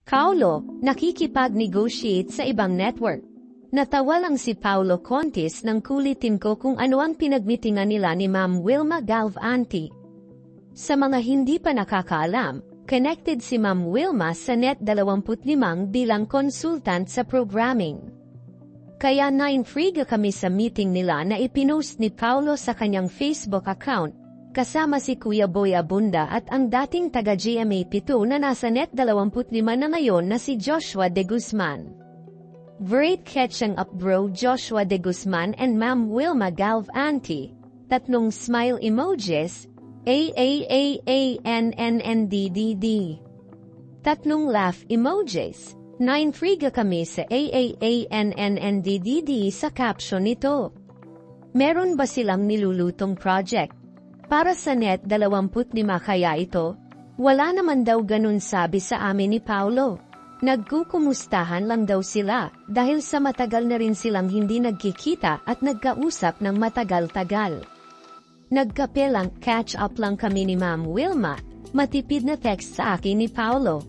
Paulo, nakikipag-negotiate sa ibang network. Natawa lang si Paulo Contis nang kulitin ko kung ano ang pinagmitingan nila ni Ma'am Wilma Galvante. Sa mga hindi pa nakakaalam, connected si Ma'am Wilma sa Net25 bilang consultant sa programming. Kaya na-intriga kami sa meeting nila na ipinost ni Paulo sa kanyang Facebook account, kasama si Kuya Boy Abunda at ang dating taga-GMA7 na nasa Net25 na ngayon na si Joshua De Guzman. Great catching up bro Joshua De Guzman and Ma'am Wilma Galvante. Tatlong smile emojis, AAAANNNDDD. Tatlong laugh emojis. Na-intriga kami sa AAANNNDDD sa caption nito. Meron ba silang nilulutong project? Para sa Net25 kaya ito? Wala naman daw ganun sabi sa amin ni Paulo. Nagkukumustahan lang daw sila dahil sa matagal na rin silang hindi nagkikita at nagkausap ng matagal-tagal. Nagkape lang, catch up lang kami ni Ma'am Wilma, matipid na text sa akin ni Paulo.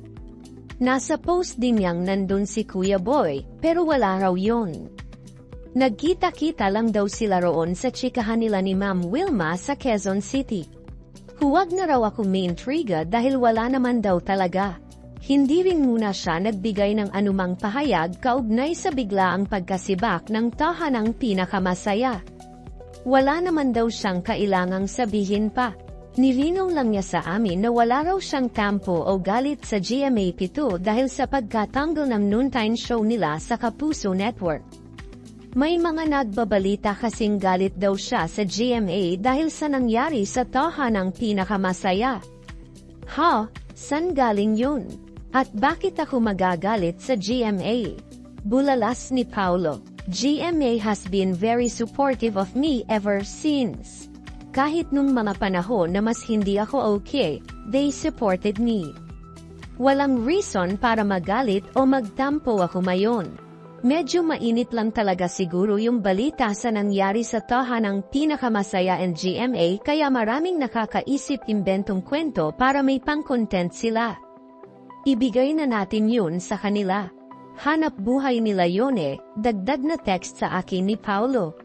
Nasa post din niyang nandun si Kuya Boy, pero wala raw yun. Nagkita-kita lang daw sila roon sa chikahan nila ni Ma'am Wilma sa Quezon City. Huwag na raw ako ma-intriga dahil wala naman daw talaga. Hindi rin muna siya nagbigay ng anumang pahayag kaugnay sa biglaang pagkasibak ng tahanang pinakamasaya. Wala naman daw siyang kailangang sabihin pa. Nilinaw lang niya sa amin na wala raw siyang tampo o galit sa GMA7 dahil sa pagkatanggal ng noontime show nila sa Kapuso Network. May mga nagbabalita kasing galit daw siya sa GMA dahil sa nangyari sa tahanang pinakamasaya. Ha? San galing yun? At bakit ako magagalit sa GMA? Bulalas ni Paulo. GMA has been very supportive of me ever since. Kahit nung mga panahon na mas hindi ako okay, they supported me. Walang reason para magalit o magtampo ako mayon. Medyo mainit lang talaga siguro yung balita sa nangyari sa tahanang pinakamasaya and GMA kaya maraming nakakaisip imbentong kwento para may pang-content sila. Ibigay na natin yun sa kanila. Hanap buhay nila yun dagdag na text sa akin ni Paulo.